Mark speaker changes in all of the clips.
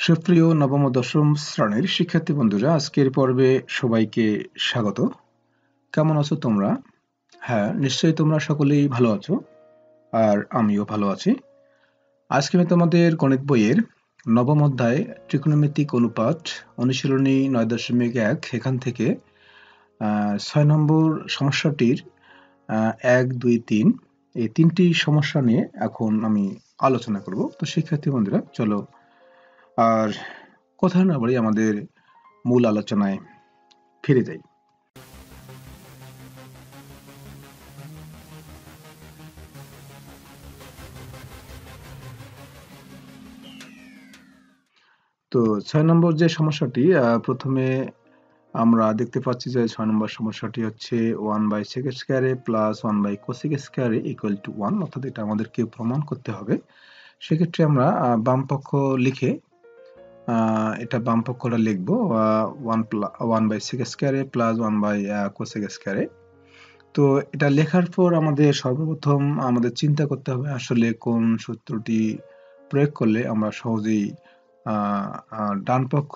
Speaker 1: সুপ্রিয় নবম ও দশম শ্রেণীর শিক্ষার্থী বন্ধুরা, আজকের পর্বে সবাইকে স্বাগত। কেমন আছো তোমরা? হ্যাঁ, নিশ্চয়ই তোমরা সকলেই ভালো আছো, আর আমিও ভালো আছি। আজকে আমি তোমাদের গণিত বইয়ের নবম অধ্যায় ত্রিকোণমিতিক অনুপাত অনুশীলনী 9.1 এখান থেকে 6 নম্বর সমস্যাটির 1, 2, 3 এই তিনটি সমস্যা নিয়ে এখন আমি আলোচনা করব। তো শিক্ষার্থী বন্ধুরা, চলো আর কথা না বাড়ি আমাদের মূল আলোচনায় ফিরে যাই। তো 6 নম্বর যে সমস্যাটি, প্রথমে আমরা দেখতে পাচ্ছি যে 6 নম্বর সমস্যাটি হচ্ছে 1/sec স্কয়ারে প্লাস 1/cosec স্কয়ারে ইকুয়াল টু 1, অর্থাৎ এটা আমাদেরকে প্রমাণ করতে হবে। সেক্ষেত্রে আমরা বাম পক্ষ লিখে এটা বাম পক্ষটা লিখবো 1/sec স্কয়ারে প্লাস 1/cosec স্কয়ারে। তো এটা লেখার পর আমাদের সর্বপ্রথম আমাদের চিন্তা করতে হবে আসলে কোন সূত্রটি প্রয়োগ করলে আমরা সহজেই ডান পক্ষ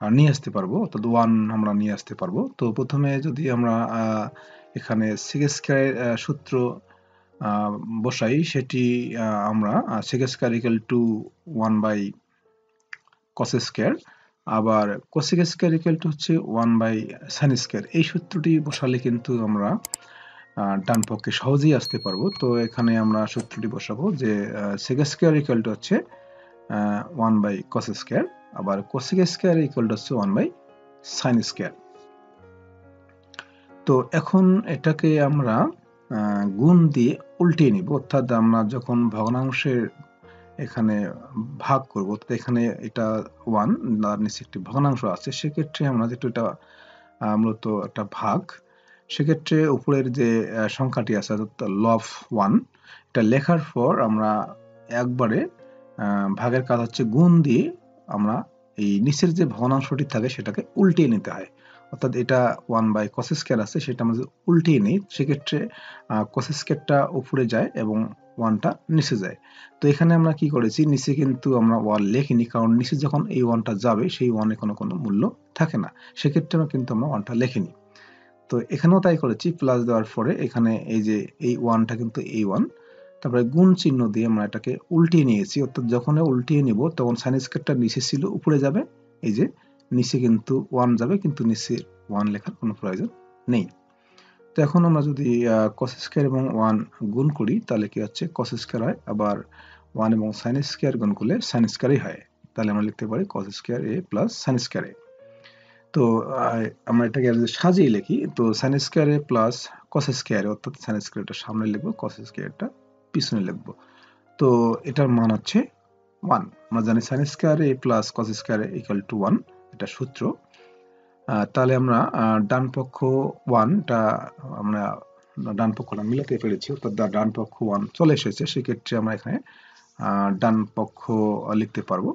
Speaker 1: নিয়ে আসতে পারবো, অর্থাৎ 1 আমরা নিয়ে আসতে পারবো। তো প্রথমে যদি আমরা এখানে sec স্কয়ারের সূত্র বসাই, সেটি আমরা sec square equal two 1/cos square, আবার cosec স্কয়ার ইকুয়াল টু হচ্ছে 1/sin স্কয়ার। এই সূত্রটি বসালে কিন্তু আমরা ডান পক্ষে সহজেই আসতে পারবো। তো এখানে আমরা সূত্রটি বসাবো যে sec স্কয়ার ইকুয়াল টু হচ্ছে 1/cos স্কয়ার, আবার cosec স্কয়ার ইকুয়াল টু হচ্ছে 1/sin স্কয়ার। তো এখন এটাকে আমরা গুণ দিয়ে উল্টিয়ে নিব, অর্থাৎ আমরা যখন ভগ্নাংশের এখানে ভাগ করব, তো এখানে এটা 1, তার নিচে একটি ভগ্নাংশ আছে, সেক্ষেত্রে আমরা যেটা এটা মূলত একটা ভাগ, সেক্ষেত্রে উপরের যে সংখ্যাটি আছে অর্থাৎ লব 1, এটা লেখার পর আমরা একবারে ভাগের কাজ হচ্ছে গুণ দিয়ে আমরা এই নিচের যে ভগ্নাংশটি থাকে সেটাকে উল্টিয়ে নিতে হয়। অর্থাৎ এটা 1/cos স্কয়ার আছে, সেটা আমরা উল্টিয়ে নিই, সেক্ষেত্রে cos স্কয়ারটা উপরে যায় এবং 1টা নিচে যায়। তো এখানে আমরা কি করেছি, নিচে কিন্তু আমরা 1 লিখিনি, কারণ নিচে যখন এই 1টা যাবে সেই 1 এ কোনো মূল্য থাকে না, সেক্ষেত্রে কিন্তু আমরা 1টা লিখিনি। তো এখানেও তাই করেছি, প্লাস দেওয়ার পরে এখানে এই যে এই 1টা কিন্তু এই 1, তারপরে গুণ চিহ্ন দিয়ে আমরা এটাকে উল্টিয়ে নিয়েছি, অর্থাৎ যখন উল্টিয়ে নিব তখন সাইন স্কয়ারটা নিচে ছিল উপরে যাবে, এই যে নিচে কিন্তু 1 যাবে, কিন্তু নিচে 1 লেখার কোনো প্রয়োজন নেই। তো এখন আমরা যদি cos স্কয়ার এবং 1 গুণ করি তাহলে কি হচ্ছে, cos স্কয়ার হয়, আবার 1 এবং sin স্কয়ার গুণ করলে sin স্কয়ারই হয়, তাহলে আমরা লিখতে পারি cos square a plus sin square a। তো আমরা এটাকে সাজিয়ে লিখি, তো sin square a plus cos square a, অর্থাৎ sin স্কয়ারটা সামনে লিখবো, cos স্কয়ারটা পিছনে লিখবো। তো এটার মান হচ্ছে 1। আমরা জানি sin square a plus cos square a equal to 1, এটা সূত্র। তাহলে আমরা ডান পক্ষ 1টা আমরা ডান পক্ষটা মিলাতে পেরেছি, অর্থাৎ ডান পক্ষ 1 চলে এসেছে, সেক্ষেত্রে আমরা এখানে ডান পক্ষ লিখতে পারবো।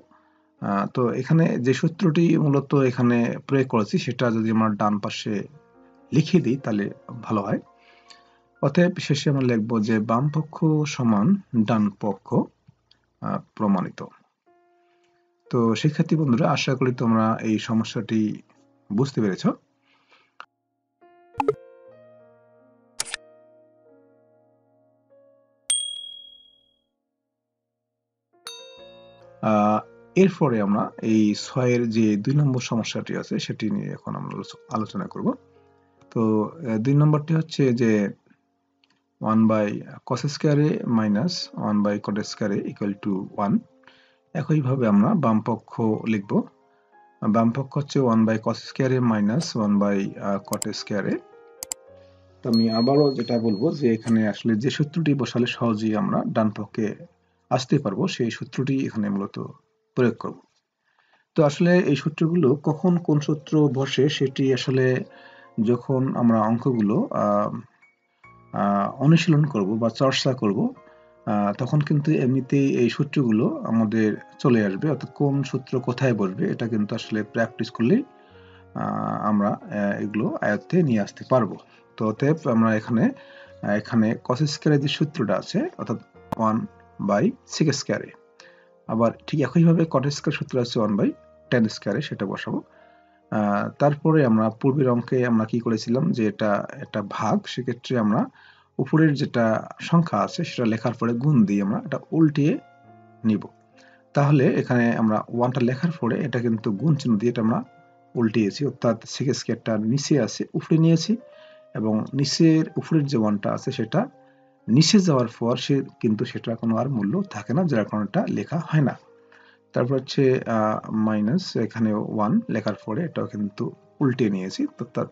Speaker 1: তো এখানে যে সূত্রটি মূলত এখানে প্রয়োগ করেছি সেটা যদি আমরা ডান পাশে লিখে দিই তাহলে ভালো হয়। অতএব শেষে আমরা লিখবো যে বাম পক্ষ সমান ডান পক্ষ প্রমাণিত। তো শিক্ষার্থী বন্ধুরা, আশা করি তোমরা এই সমস্যাটি বুঝতে পেরেছ। এরপরে আমরা এই 6 এর যে 2 নম্বর সমস্যাটি আছে সেটি নিয়ে এখন আমরা আলোচনা করব। তো 2 নম্বরটি হচ্ছে যে 1/cos square a minus 1/cot square a equal to 1। একইভাবে আমরা বাম পক্ষ লিখব, বাম পক্ষ হচ্ছে 1/cos square a minus 1/cot square a। তো আমি আবারও যেটা বলবো যে এখানে আসলে যে সূত্রটি বসালে সহজেই আমরা ডান পক্ষে আসতে পারবো সেই সূত্রটি এখানে মূলত প্রয়োগ করব। তো আসলে এই সূত্রগুলো কখন কোন সূত্র বসে সেটি আসলে যখন আমরা অঙ্কগুলো অনুশীলন করব বা চর্চা করব, তখন কিন্তু এমনিতেই এই সূত্রগুলো আমাদের চলে আসবে, অর্থাৎ কোন সূত্র কোথায় বসবে এটা কিন্তু আসলে প্র্যাকটিস করলেই আমরা এগুলো আয়ত্তে নিয়ে আসতে পারবো। তো অতএব আমরা এখানে cos স্কয়ারের যে সূত্রটা আছে, অর্থাৎ 1/sec স্কয়ার a, আবার ঠিক একইভাবে কট স্কয়ার সূত্র আছে 1/10 স্কয়ারে, সেটা বসাবো। তারপরে আমরা পূর্বের অঙ্কে আমরা কি করেছিলাম যে এটা ভাগ, সেক্ষেত্রে আমরা উপরের যেটা সংখ্যা আছে সেটা লেখার পরে গুণ দিয়ে আমরা এটা উল্টিয়ে নিব। তাহলে এখানে আমরা 1টা লেখার পরে এটা কিন্তু গুণ চিহ্ন দিয়ে এটা আমরা উল্টিয়েছি, অর্থাৎ sec স্কয়ারটা নিচে আছে উপরে নিয়েছি, এবং নিচের উপরের যে 1টা আছে সেটা নিচে যাওয়ার পর কিন্তু সেটা কোনো আর মূল্য থাকে না, যার কারণে এটা লেখা হয় না। তারপর হচ্ছে মাইনাস, এখানে 1 লেখার পরে এটাও কিন্তু উল্টে নিয়েছি, অর্থাৎ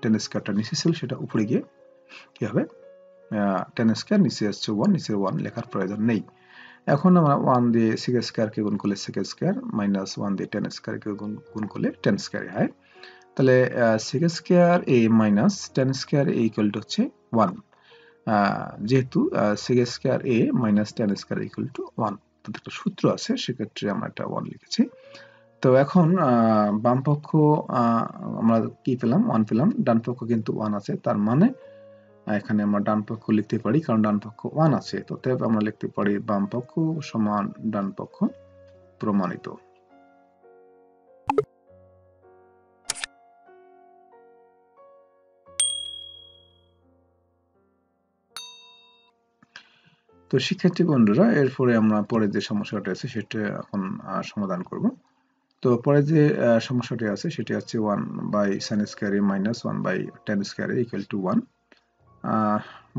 Speaker 1: 10 স্কয়ারটা নিচে ছিল সেটা উপরে গিয়ে কি হবে 10 স্কয়ার, নিচে আসছে 1, নিচে 1 লেখার প্রয়োজন নেই। এখন আমরা 1 দিয়ে sec স্কয়ারকে গুণ করলে sec স্কয়ার, মাইনাস 1 দিয়ে 10 স্কয়ারকে গুণ করলে 10 স্কয়ার হয়। তাহলে sec square a minus 10 square equal two হচ্ছে 1। যেহেতু sec square a minus 10 square equal to 1, তো একটা সূত্র আছে, সেক্ষেত্রে আমরা এটা 1 লিখেছি। তো এখন বাম পক্ষ আমরা কি পেলাম, 1 পেলাম, ডান পক্ষ কিন্তু 1 আছে, তার মানে এখানে আমরা ডান পক্ষ লিখতে পারি, কারণ ডান পক্ষ 1 আছে, তো অতএব আমরা লিখতে পারি বাম পক্ষ সমান ডান পক্ষ প্রমাণিত। তো শিক্ষার্থী বন্ধুরা, এরপরে আমরা পরে যে সমস্যাটা আছে সেটা এখন সমাধান করব। তো পরে যে সমস্যাটি আছে সেটি হচ্ছে 1/sin square a minus 1/10 square a equal to 1।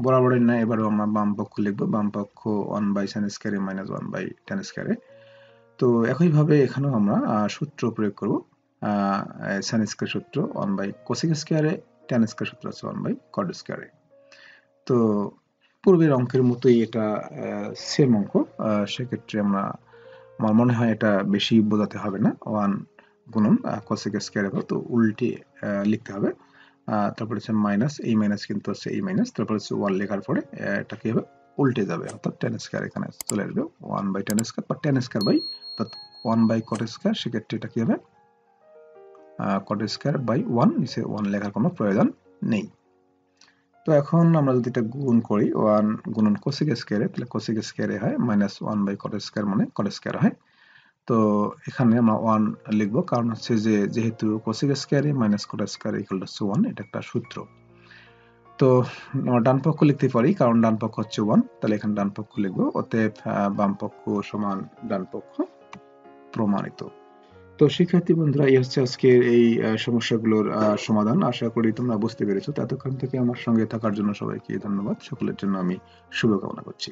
Speaker 1: বরাবরের না, এবারও আমরা বাম পক্ষ লিখব, বাম পক্ষ 1/sin square a minus 1/10 square a। তো একইভাবে এখানেও আমরা সূত্র প্রয়োগ করব, sin স্কয়ার সূত্র 1/cosec square a, tan square সূত্র আছে 1/cot স্কয়ার a। তো পূর্বের অঙ্কের মতোই এটা সেম অঙ্ক, সেক্ষেত্রে আমার মনে হয় এটা বেশি বোঝাতে হবে না। 1 গুণন cosec স্কয়ার, তো উল্টে লিখতে হবে। তারপর হচ্ছে মাইনাস, এই মাইনাস কিন্তু হচ্ছে এই মাইনাস, তারপর হচ্ছে 1 লেখার পরে এটা কি হবে উল্টে যাবে, অর্থাৎ 10 স্কয়ার এখানে চলে আসবে 1/10 স্কয়ার বা 10 স্কয়ার বাই, অর্থাৎ 1/cot স্কয়ার, সেক্ষেত্রে এটা কি হবে cot স্কয়ার বাই 1, নিচে 1 লেখার কোনো প্রয়োজন নেই। তো এখন আমরা যদি এটা গুণ করি 1 গুণন cosec স্কয়ারে, তাহলে cosec স্কয়ারে হয় মাইনাস 1/cot স্কয়ার, মানে cot স্কয়ার হয়। তো এখানে আমরা 1 লিখব, কারণ হচ্ছে যে যেহেতু cosec স্কয়ারে minus cot square equal to 1, এটা একটা সূত্র। তো আমরা ডান পক্ষ লিখতে পারি, কারণ ডান পক্ষ হচ্ছে 1, তাহলে এখানে ডান পক্ষ লিখব, অতএব বাম পক্ষ সমান ডান পক্ষ প্রমাণিত। তো শিক্ষার্থী বন্ধুরা, এই হচ্ছে আজকের এই সমস্যাগুলোর সমাধান। আশা করি তোমরা বুঝতে পেরেছো। ততক্ষণ থেকে আমার সঙ্গে থাকার জন্য সবাইকে ধন্যবাদ। সকলের জন্য আমি শুভকামনা করছি।